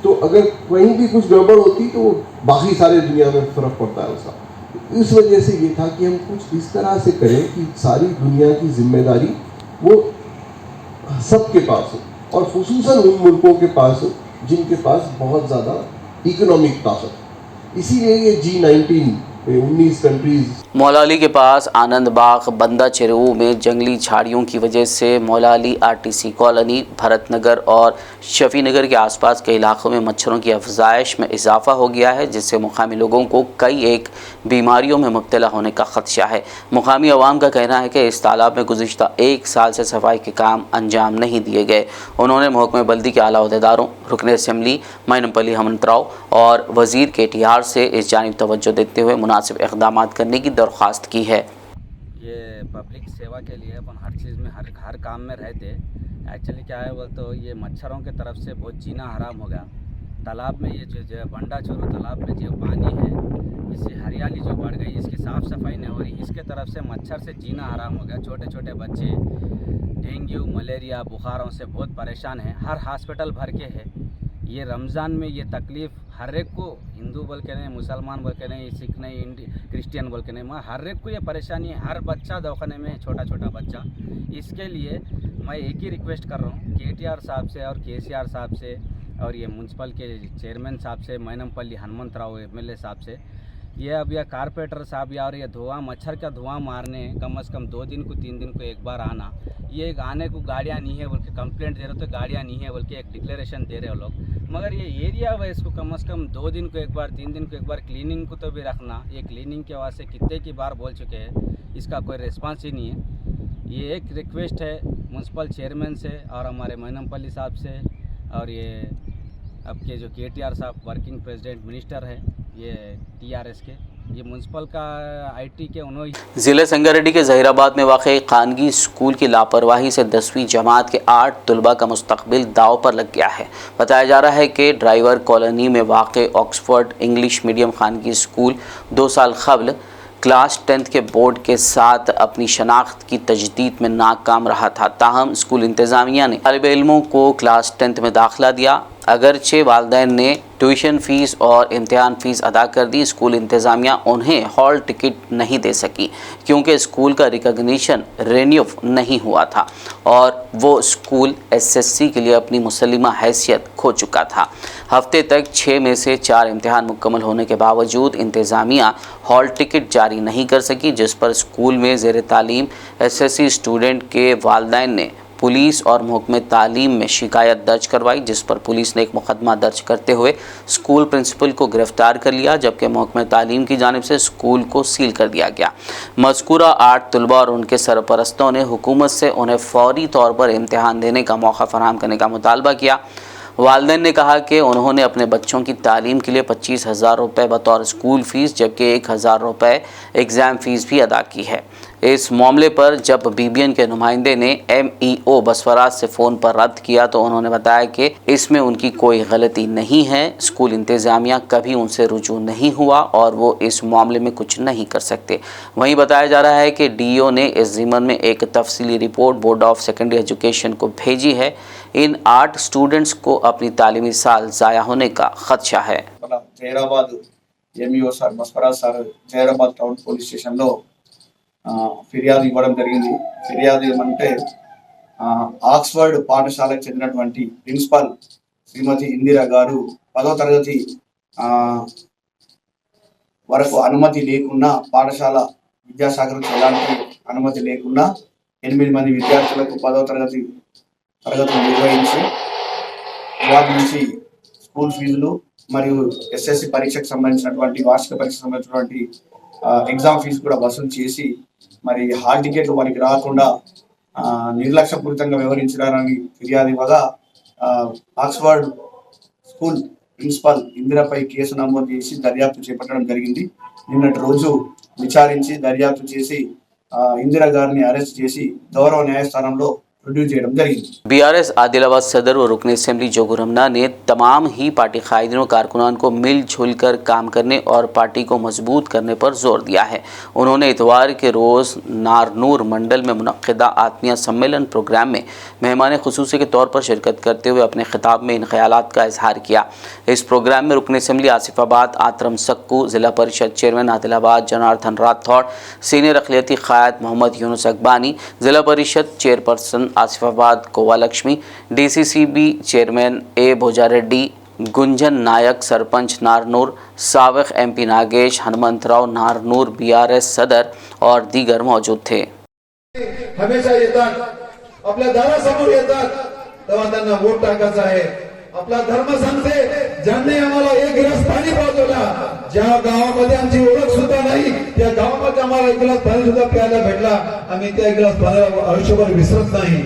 तो अगर कहीं भी कुछ गड़बड़ होती तो बाकी सारे दुनिया में फ़र्क पड़ता है उसका। इस वजह से ये था कि हम कुछ इस तरह से करें कि सारी दुनिया की जिम्मेदारी वो सबके पास हो और खुसूसन उन मुल्कों के पास हो जिनके पास बहुत ज़्यादा इकोनॉमिक ताकत। इसीलिए ये G19 19 कंट्रीज। मौलाली के पास आनंद बाग बंदा चेरू में जंगली झाड़ियों की वजह से मौलाली RTC कॉलोनी, भरत नगर और शफी नगर के आसपास के इलाकों में मच्छरों की अफजाइश में इजाफा हो गया है, जिससे मुकामी लोगों को कई एक बीमारियों में मुब्तला होने का खदशा है। मुकामी अवाम का कहना है कि इस तालाब में गुज़िश्ता 1 साल से सफाई के काम अंजाम नहीं दिए गए। उन्होंने महकमे बल्दी के आला अहदेदारों, रुकन असम्बली मैनपल्ली हमंतराव और वज़ीर KTR से इस जानिब तवज्जो देते हुए मुनासिब इक़दामात करने की दरख्वास्त की है। ये पब्लिक सेवा के लिए अपन हर चीज़ में हर काम में रहते। एक्चुअली क्या है बोल तो ये मच्छरों की तरफ से बहुत जीना हराम हो गया। तालाब में ये जो बंडा चोरो तालाब में जो पानी है, इससे हरियाली जो बढ़ गई, इसकी साफ़ सफाई नहीं हो रही, इसके तरफ से मच्छर से जीना हराम हो गया। छोटे छोटे बच्चे डेंगू मलेरिया बुखारों से बहुत परेशान हैं। हर हॉस्पिटल भर के है। ये रमज़ान में ये तकलीफ़ हर एक को, हिंदू बोल के नहीं, मुसलमान बोल के नहीं, सिख नहीं, क्रिश्चियन बोल के नहीं, मगर हर एक को ये परेशानी है। हर बच्चा दवाखाने में, छोटा छोटा बच्चा। इसके लिए मैं एक ही रिक्वेस्ट कर रहा हूँ KTR साहब से और KCR साहब से और ये म्यूनसिपल के चेयरमैन साहब से, मैनमपल्ली हनुमंतराव MLA साहब से, ये अब यह कारपेंटर साहब या और ये धुआं मच्छर का धुआं मारने कम से कम 2 दिन को 3 दिन को एक बार आना। ये एक आने को गाड़ियाँ नहीं है बोल के कंप्लेंट दे रहे हो, तो गाड़ियाँ नहीं है बोल के एक डिक्लेरेशन दे रहे हो लोग, मगर ये एरिया वाइज को कम से कम 2 दिन को एक बार 3 दिन को एक बार क्लीनिंग को तो भी रखना। ये क्लीनिंग के वास्ते कितने की बार बोल चुके हैं, इसका कोई रिस्पांस ही नहीं है। ये एक रिक्वेस्ट है म्यूनसिपल चेयरमैन से और हमारे मैनमपल्ली साहब से और ये आपके जो KTR साहब वर्किंग प्रेसिडेंट मिनिस्टर है ये TRS के, ये म्यूनसिपल का IT के उन्होंने। ज़िले संगारेड्डी के ज़हीराबाद में वाक़ खानगी स्कूल की लापरवाही से 10वीं जमात के 8 तलबा का मुस्तकबिल दाव पर लग गया है। बताया जा रहा है कि ड्राइवर कॉलोनी में वाक़ ऑक्सफोर्ड इंग्लिश मीडियम खानगी स्कूल 2 साल क़ब्ल क्लास 10th के बोर्ड के साथ अपनी शनाख्त की तजदीद में नाकाम रहा था। ताहम स्कूल इंतज़ामिया ने तालिब इल्मों को क्लास 10th में दाखिला दिया। अगरचे वालिदैन ने ट्यूशन फ़ीस और इम्तिहान फ़ीस अदा कर दी, स्कूल इंतज़ामिया उन्हें हॉल टिकट नहीं दे सकी क्योंकि स्कूल का रिकग्निशन रिन्यू नहीं हुआ था और वो स्कूल SSC के लिए अपनी मुसल्लिमा हैसियत खो चुका था। हफ्ते तक 6 में से 4 इम्तिहान मुकम्मल होने के बावजूद इंतज़ामिया हॉल टिकट जारी नहीं कर सकी, जिस पर स्कूल में ज़ेर तालीम SSC स्टूडेंट के वालिदैन ने पुलिस और महकमे तालीम में शिकायत दर्ज करवाई, जिस पर पुलिस ने एक मुकदमा दर्ज करते हुए स्कूल प्रिंसिपल को गिरफ्तार कर लिया, जबकि महकमे तालीम की जानिब से स्कूल को सील कर दिया गया। मज़कूरा 8 तलबा और उनके सरपरस्तों ने हुकूमत से उन्हें फौरी तौर पर इम्तिहान देने का मौका फराहम करने का मुतालबा किया। वालिदैन ने कहा कि उन्होंने अपने बच्चों की तालीम के लिए 25,000 रुपये बतौर स्कूल फ़ीस जबकि 1,000 रुपये एग्ज़ाम फ़ीस भी अदा की है। इस मामले पर जब BBN के नुमाइंदे ने MEO बसवराज से फ़ोन पर रद्द किया तो उन्होंने बताया कि इसमें उनकी कोई गलती नहीं है, स्कूल इंतज़ामिया कभी उनसे रुजू नहीं हुआ और वो इस मामले में कुछ नहीं कर सकते। वहीं बताया जा रहा है कि DO ने इस ज़िम्मन में एक तफसीली report board of secondary education को भेजी है। इन 8 स्टूडेंट्स को अपनी तालीमी साल ज़ाया होने का खदशा है। Zaheerabad MEO sir Baswaraj sir Zaheerabad town police స్టేషన్లో ఫిర్యాదు ఇవ్వడం జరిగింది. ఫిర్యాదు ఏమంటే ఆక్స్ఫర్డ్ పాఠశాలకు చెందినటువంటి ప్రిన్సిపల్ శ్రీమతి ఇందిరా గారు 10వ తరగతి వరకు అనుమతి లేకున్నా, పాఠశాల విద్యాశాఖకు ఎలాంటి అనుమతి లేకున్నా 8 మంది విద్యార్థులకు 10వ తరగతులు నిర్వహించి వాటి నుంచి స్కూల్ ఫీజులు మరియు SSC పరీక్షకు సంబంధించినటువంటి వార్షిక పరీక్షకు సంబంధించినటువంటి ఎగ్జామ్ ఫీజు కూడా వసూలు చేసి మరి హాల్ టికెట్లు వారికి రాకుండా నిర్లక్ష్యపూరితంగా వ్యవహరించడాన్ని ఫిర్యాదు ఇవ్వగా ఆక్స్ఫర్డ్ స్కూల్ ప్రిన్సిపల్ ఇందిరాపై కేసు నమోదు చేసి దర్యాప్తు చేపట్టడం జరిగింది. నిన్నటి రోజు విచారించి దర్యాప్తు చేసి ఇందిరా గారిని అరెస్ట్ చేసి గౌరవ న్యాయస్థానంలో BRS आदिलाबाद सदर और रुकन असेंबली जोगू रमना ने तमाम ही पार्टी कायदीनों कारकुनान को मिलजुल कर काम करने और पार्टी को मजबूत करने पर जोर दिया है। उन्होंने इतवार के रोज़ नारनूर मंडल में मुनक्किदा आत्मीय सम्मेलन प्रोग्राम में मेहमान खुसूसी के तौर पर शिरकत करते हुए अपने खिताब में इन ख्यालात का इजहार किया। इस प्रोग्राम में रुकन assembly Asifabad आतरम Sakku, Zilla Parishad chairman Adilabad Janardhan Rathod, senior अक़लियती क़ायद Mohammed Yunus Akbani, Zilla Parishad chairperson Asifabad Kova Lakshmi, DCCB chairman A Bhojareddy, Gunjan Nayak sarpanch Narnoor, साबिक़ MP नागेश, हनुमंतराव नारनूर BRS सदर और दीगर मौजूद थे। हमेशा येतात, आपल्या दारासमोर येतात, तेव्हा त्यांना वोट टाकायचा आहे। आपला धर्म सांगते, ज्यांनी आम्हाला एक गिलास पाणी पाजवला, ज्या गावामध्ये आमची ओळख सुद्धा नाही त्या गावामध्ये आम्हाला एक गिलास पाणी सुद्धा प्यायला भेटला, आम्ही त्या गिलास पाण्याला आयुष्यभर विसरत नाही।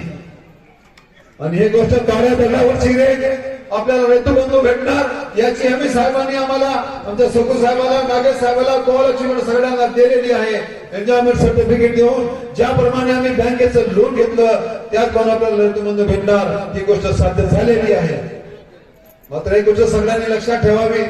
आणि हे गोष्ट काळ्या दगडावरची रे आपल्याला रैतबंधू भेटणार याची आम्ही साहेबांनी आम्हाला आमच्या सुकू साहेबाला नागेश साहेबाला कोलक्ष्मी सगळ्यांना दिलेली आहे. एन्जॉयमेंट सर्टिफिकेट देऊन ज्याप्रमाणे आम्ही बँकेचं लोन घेतलं त्याचप्रमाणे आपल्याला रैतबंधू भेटणार ही गोष्ट साध्य झालेली आहे. मात्र एक गोष्ट सगळ्यांनी लक्षात ठेवावी.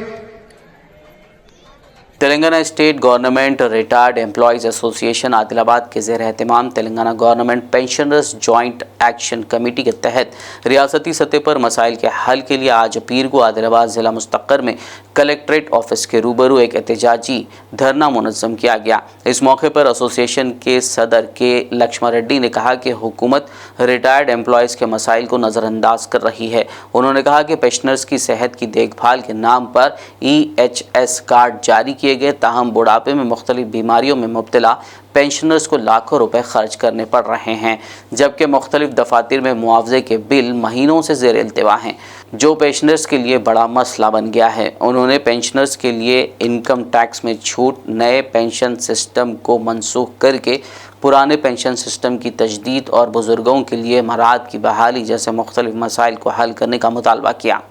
Telangana state government retired employees association Adilabad के ज़ेर एहतमाम Telangana government pensioners joint action committee के तहत रियासती सतह पर मसाइल के हल के लिए आज पीर को आदिलाबाद ज़िला मुस्तक़र में कलेक्ट्रेट ऑफिस के रूबरू एक एहतजाजी धरना मुनज़्ज़म किया गया। इस मौके पर एसोसिएशन के सदर के लक्ष्मण रेड्डी ने कहा कि हुकूमत रिटायर्ड एम्प्लॉयज़ के मसाइल को नज़रअंदाज कर रही है। उन्होंने कहा कि पेंशनर्स की सेहत की देखभाल के नाम पर EHS कार्ड जारी किए गए, ताहम बुढ़ापे में मुख्तलिफ बीमारियों में मुब्तला पेंशनर्स को लाखों रुपए खर्च करने पड़ रहे हैं, जबकि मुख्तलिफ दफातर में मुआवजे के बिल महीनों से ज़ेर इल्तिवा हैं, जो पेंशनर्स के लिए बड़ा मसला बन गया है। उन्होंने पेंशनर्स के लिए इनकम टैक्स में छूट, नए पेंशन सिस्टम को मनसूख करके पुराने पेंशन सिस्टम की तजदीद और बुजुर्गों के लिए मराद की बहाली जैसे मुख्तलिफ मसाइल को हल करने का मुतालबा किया।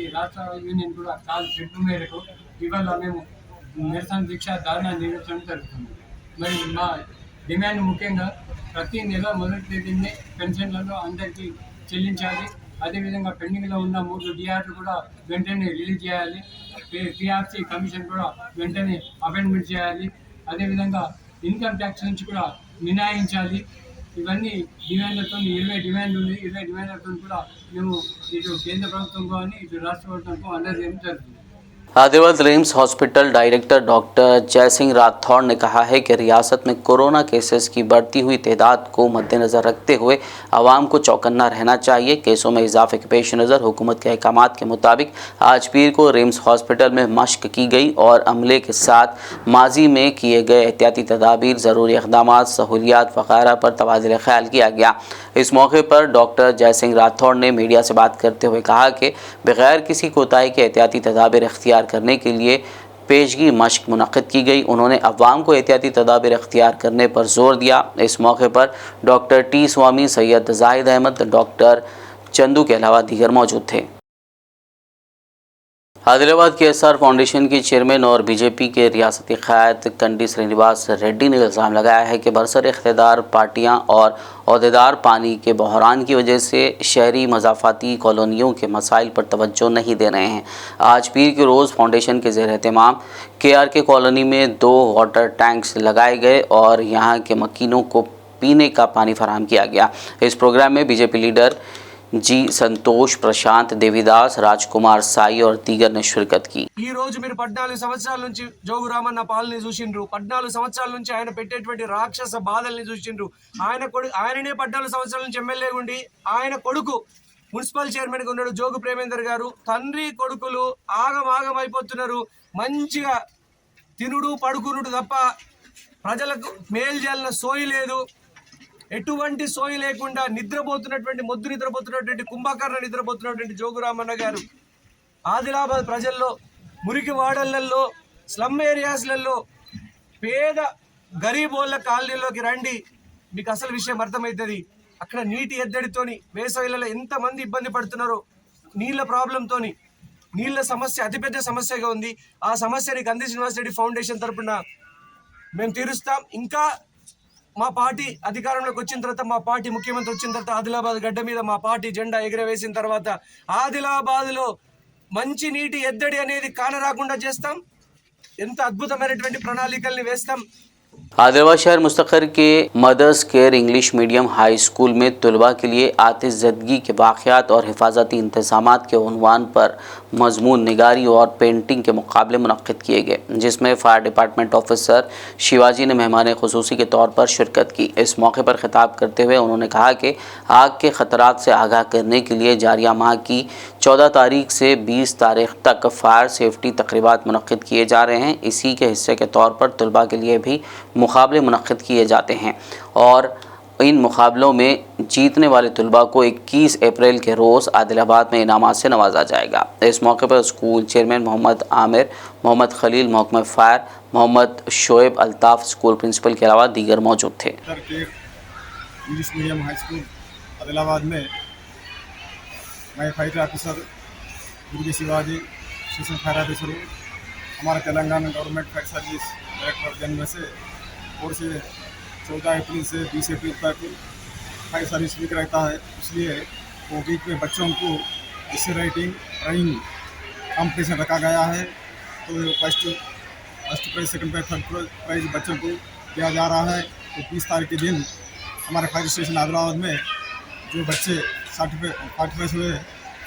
నిరసన దీక్ష ధారణ నిర్వహించడం జరుగుతుంది. మరి మా డిమాండ్ ముఖ్యంగా ప్రతి నెల మొదటి తేదీనే పెన్షన్లను అందరికీ చెల్లించాలి. అదేవిధంగా పెండింగ్లో ఉన్న 3 డిఆర్లు కూడా వెంటనే రిలీజ్ చేయాలి. PRC కమిషన్ కూడా వెంటనే అపాయింట్మెంట్ చేయాలి. అదేవిధంగా ఇన్కమ్ ట్యాక్స్ నుంచి కూడా మినహాయించాలి. ఇవన్నీ డిమాండ్లతో 20 డిమాండ్లు ఉంది. 20 డిమాండ్లతో కూడా మేము ఇటు కేంద్ర ప్రభుత్వం కానీ ఇటు రాష్ట్ర ప్రభుత్వంకు అందజేయడం జరుగుతుంది. Adilabad RIMS hospital director doctor जय सिंह राठौड़ ने कहा है कि रियासत में कोरोना केसेस की बढ़ती हुई तादाद को मद्देनज़र रखते हुए आवाम को चौकन्ना रहना चाहिए। केसों में इजाफे के पेश नज़र हुकूमत के अहकामात के मुताबिक आज पीर को रिम्स हॉस्पिटल में मश्क की गई और अमले के साथ माजी में किए गए एहतियाती तदाबीर, ज़रूरी इक़दाम, सहूलियात वगैरह पर तबादला ख्याल किया गया। इस मौके पर डॉक्टर जय सिंह राठौड़ ने मीडिया से बात करते हुए कहा कि बगैर किसी कोताही के एहतियाती तदाबीर इख्तियार करने के लिए पेशगी मश्क मुनक़िद की गई। उन्होंने अवाम को एहतियाती तदाबीर इख्तियार करने पर जोर दिया। इस मौके पर डॉक्टर टी स्वामी, सैयद जाहिद अहमद, डॉक्टर चंदू के अलावा दीगर मौजूद थे। आदिलाबाद के SR फाउंडेशन के चेयरमैन और बीजेपी के रियासती क़यादत कंडी श्रीनिवास रेड्डी ने इल्ज़ाम लगाया है कि बरसर इख्तियार पार्टियां और अहदेदार पानी के बहरान की वजह से शहरी मज़ाफ़ाती कॉलोनियों के मसाइल पर तवज्जो नहीं दे रहे हैं। आज पीर के रोज़ फाउंडेशन के ज़ेर एहतमाम KRK कॉलोनी में 2 वाटर टैंक्स लगाए गए और यहाँ के मकीनों को पीने का पानी फराहम किया गया। इस प्रोग्राम में बीजेपी लीडर जी संतोष, प्रशांत, देवीदास, राजकुमार साई और दीगर ने शिरकत की। ఈ రోజు మీరు 14 సంవత్సరాల నుంచి జోగు రామన్న పాలనని చూసిండ్రు. 14 సంవత్సరాల నుంచి ఆయన పెట్టేటువంటి రాక్షస బాధల్ని చూసిండ్రు. ఆయననే 14 సంవత్సరాల నుంచి ఎమ్మెల్యే ఉండి ఆయన కొడుకు మున్సిపల్ చైర్మన్ గా ఉన్నాడు జోగు ప్రేమేందర్ గారు. తండ్రి కొడుకులు ఆగమాగం అయిపోతున్నారు. మంచిగా తినుడు పడుకునుడు తప్ప ప్రజలకు మేలు చేయాలన్న సోయి లేదు. ఎటువంటి సోయి లేకుండా నిద్రపోతున్నటువంటి కుంభకర్ణ నిద్రపోతున్నటువంటి జోగు రామన్న గారు ఆదిలాబాద్ ప్రజల్లో, మురికి వాడళ్లలో, స్లమ్ ఏరియాస్లలో, పేద గరీబోళ్ళ కాలనీలోకి రండి, మీకు అసలు విషయం అర్థమవుతుంది. అక్కడ నీటి ఎద్దడితోని వేసవిలలో ఎంతమంది ఇబ్బంది పడుతున్నారో, నీళ్ళ ప్రాబ్లంతోని, నీళ్ళ సమస్య అతిపెద్ద సమస్యగా ఉంది. ఆ సమస్యని గంధి శ్రీనివాస్ రెడ్డి ఫౌండేషన్ తరఫున మేము తీరుస్తాం. ఇంకా మా పార్టీ అధికారంలోకి వచ్చిన తర్వాత, మా పార్టీ ముఖ్యమంత్రి వచ్చిన తర్వాత ఆదిలాబాద్ గడ్డ మీద మా పార్టీ జెండా ఎగరవేసిన తర్వాత ఆదిలాబాద్లో మంచి నీటి ఎద్దడి అనేది కానరాకుండా చేస్తాం. ఎంత అద్భుతమైనటువంటి ప్రణాళికల్ని వేస్తాం. आदिलाबाद शहर मुस्तक़र के mothers care English medium high school में तलबा के लिए आतिशज़दगी के वाक़यात और हिफाजती इंतज़ामात के उन्वान पर मजमून निगारी और पेंटिंग के मुकाबले मुनक़्क़िद किए गए, जिसमें फ़ायर डिपार्टमेंट ऑफिसर शिवाजी ने मेहमान ख़ुसूसी के तौर पर शिरकत की। इस मौके पर ख़िताब करते हुए उन्होंने कहा कि आग के ख़तरात से आगाह करने के लिए जारिया माह की 14 तारीख से 20 तारीख तक फ़ायर सेफ्टी तक़रीबात मुनक़्क़िद किए जा रहे हैं। इसी के हिस्से के तौर पर तलबा के लिए भी मुकाबले मुनक़्क़िद किए जाते हैं और इन मुकाबलों में जीतने वाले तलबा को 21 अप्रैल के रोज़ आदिलाबाद में इनामात से नवाजा जाएगा। इस मौके पर स्कूल चेयरमैन मोहम्मद आमिर, मोहम्मद खलील, महकमा fire, Mohammed Shoaib Altaf, school principal के अलावा दीगर मौजूद थे। English medium high school Adilabad में मैं fire officer Durgi Shivaji station Khairateshwar हमारा Telangana government fire service director general से 4 से 14 अप्रैल से 20 अप्रैल तक फायर सर्विस वीक रहता है। इसलिए वो वीक में बच्चों को एसे राइटिंग ड्राइंग कॉम्पिटिशन रखा गया है। तो first prize, second prize, third prize बच्चों को दिया जा रहा है। तो 20 तारीख के दिन हमारे फायर स्टेशन हैदराबाद में जो बच्चे सर्टिफाइड हुए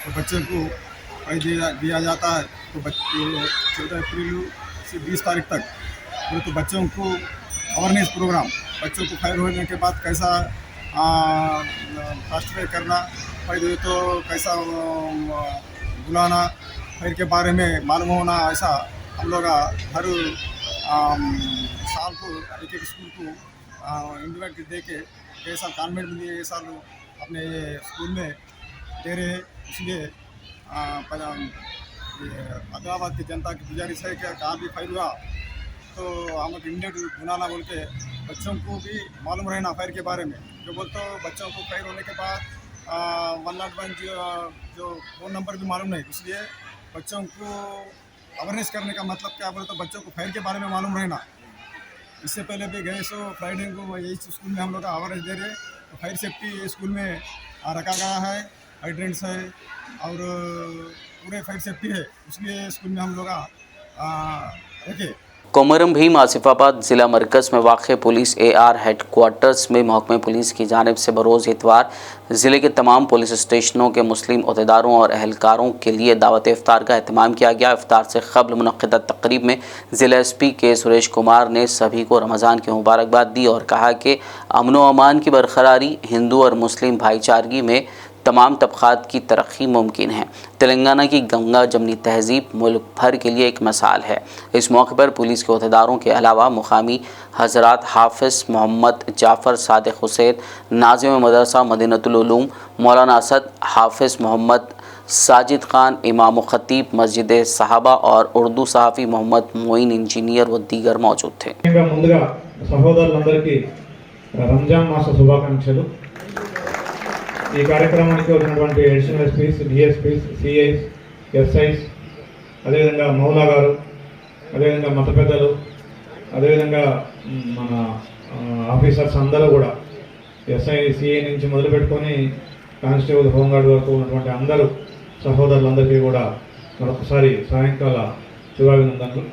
तो बच्चों को प्राइज दिया जाता है। तो 14 अप्रैल से 20 तारीख तक तो बच्चों को अवेयरनेस प्रोग्राम, बच्चों को फायर होने के बाद कैसा क्लासिफाई करना, फायर हुए तो कैसा बुलाना, फायर के बारे में मालूम होना, ऐसा हम लोग हर साल को एक स्कूल को इन्वाइट दे के ये साल कॉन्वेंट में ये साल अपने स्कूल में दे रहे हैं। इसलिए हैदराबाद की जनता की गुजारिश है कि कहाँ भी फायर हुआ तो हम इमीडिएट बुलाना बोल के बच्चों को भी मालूम रहना फायर के बारे में। जो बोलते हो बच्चों को फायर होने के बाद 101 जो फ़ोन नंबर भी मालूम नहीं, इसलिए बच्चों को अवेयरनेस करने का मतलब क्या बोलते तो बच्चों को फायर के बारे में मालूम रहना। इससे पहले भी गए सो फ्राइडे को यही स्कूल में हम लोग अवेयरनेस दे रहे। तो फायर सेफ्टी स्कूल में रखा गया है, हाइड्रेंट्स है और पूरे फायर सेफ्टी है, इसलिए स्कूल में हम लोग रखे। कोमरम भीम आसिफाबाद ज़िला मरकज़ में वाक़ पुलिस AR हेडक्वार्टर्स में महकमे पुलिस की जानिब से बरोज़ इतवार ज़िले के तमाम पुलिस स्टेशनों के मुस्लिम अहदेदारों और अहलकारों के लिए दावत इफ्तार का अहतमाम किया गया। इफ्तार से क़ब्ल मुनक़्क़दा तक़रीब में ज़िला SP के सुरेश कुमार ने सभी को रमज़ान की मुबारकबाद दी और कहा कि अमन व अमान की बरकरारी, हिंदू और मुस्लिम भाईचारगी में तमाम तबक़ात की तरक्की मुमकिन है। तेलंगाना की गंगा जमनी तहज़ीब मुल्क भर के लिए एक मिसाल है। इस मौके पर पुलिस के अहदेदारों के अलावा मुकामी हज़रात हाफ़िज़ मोहम्मद जाफ़र सादिक हुसैन, नाज़िम मदरसा मदीनतुल उलूम मौलाना असद, हाफ़िज़ मोहम्मद साजिद खान, इमाम ख़तीब मस्जिद सहाबा और उर्दू सहाफ़ी मोहम्मद मोइन इंजीनियर व दीगर मौजूद थे। ముందుగా సహోదరులందరికీ రంజాన్ మాస శుభాకాంక్షలు। ఈ కార్యక్రమానికి వచ్చినటువంటి additional SP's, DSPs, CIs, SIs, అదేవిధంగా మౌలా గారు, అదేవిధంగా మత పెద్దలు, అదేవిధంగా మన ఆఫీసర్స్ అందరూ కూడా ఎస్ఐ, సిఐ నుంచి మొదలుపెట్టుకొని కానిస్టేబుల్, హోంగార్డ్ వరకు ఉన్నటువంటి అందరూ సహోదరులందరికీ కూడా మరొకసారి సాయంకాల శుభాభినందనలు।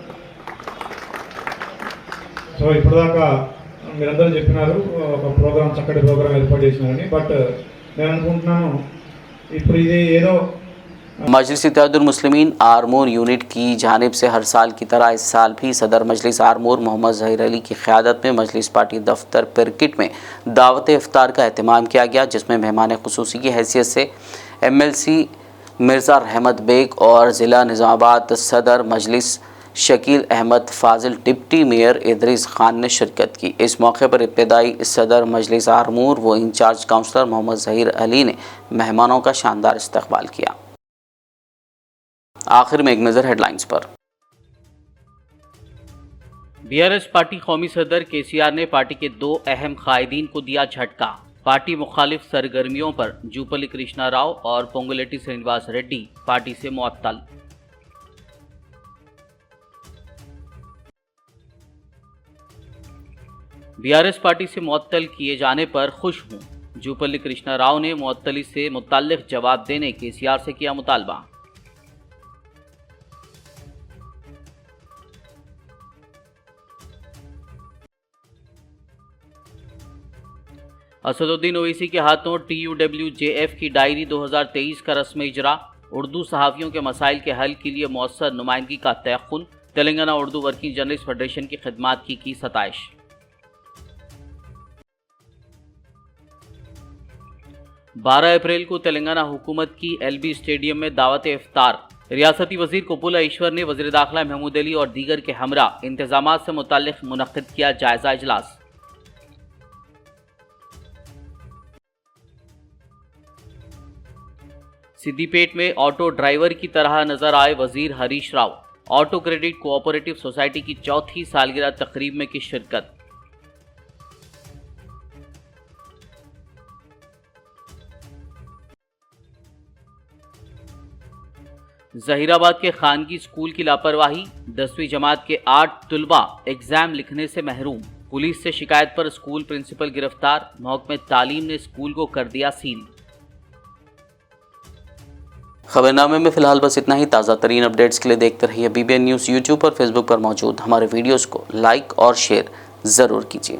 సో ఇప్పటిదాకా మీరందరూ చెప్పినారు ఒక ప్రోగ్రామ్, చక్కటి ప్రోగ్రామ్ ఏర్పాటు చేసినారని। బట్ నేను అనుకుంటున్నాను ఇప్పుడు ఇది ఏదో मजलिस इत्तेहादुल मुस्लिमीन आरमूर यूनिट की जानिब से हर साल की तरह इस साल भी सदर मजलिस आरमूर मोहम्मद ज़हीर अली की क़यादत में मजलिस पार्टी दफ्तर पिरकिट में दावत इफ्तार का अहतमाम किया गया, जिसमें मेहमान ख़ुसूसी की हैसियत से MLC मिर्ज़ा रहमत बेग और ज़िला निज़ामाबाद सदर मजलिस शकील अहमद फ़ाजिल, डिप्टी मेयर इदरीस खान ने शिरकत की। इस मौके पर इब्तदाई सदर मजलिस आरमूर व इंचार्ज काउंसलर मोहम्मद ज़हीर अली ने मेहमानों का शानदार इस्तकबाल किया। आखिर में एक नज़र हेडलाइंस पर। BRS पार्टी कौमी सदर KCR ने पार्टी के 2 अहम कायदीन को दिया झटका। पार्टी मुखालिफ सरगर्मियों पर जूपल्ली कृष्णा राव और पोंगुलेटी श्रीनिवास रेड्डी पार्टी से मुअत्तल। BRS पार्टी से मुअत्तल किए जाने पर खुश हूं, जूपल्ली कृष्णा राव ने मुअत्तली से मुताल्लिक जवाब देने KCR से किया मुतालबा। असदुद्दीन ओवैसी के हाथों TUWJF की डायरी 2023 का रस्म इजरा। उर्दू सहाफ़ियों के मसाइल के हल के लिए मौसर नुमाइंदगी का तयक्कुन। Telangana Urdu working journalist federation की खिदमात की सताइश। 12 अप्रैल को तेलंगाना हुकूमत की LB स्टेडियम में दावत इफ्तार। रियासती वजीर कुपुला ईश्वर ने वज़ीर दाखिला महमूद अली और दीगर के हमरा इंतजामात से मुताल्लिक़ मुनक़्क़िद किया जायज़ा इजलास। सिद्दीपेट में ऑटो ड्राइवर की तरह नजर आए वजीर Harish Rao. Auto credit cooperative society की 4थी सालगिरह तकरीब में की शिरकत। जहीराबाद के खानगी स्कूल की लापरवाही, 10वीं जमात के 8 तुलबा एग्जाम लिखने से महरूम। पुलिस से शिकायत पर स्कूल प्रिंसिपल गिरफ्तार, महकमे तालीम ने स्कूल को कर दिया सील। खबरनामे में फिलहाल बस इतना ही। ताज़ा तरीन अपडेट्स के लिए देखते रहिए BBN न्यूज़। यूट्यूब और फेसबुक पर मौजूद हमारे वीडियोज़ को लाइक और शेयर ज़रूर कीजिए।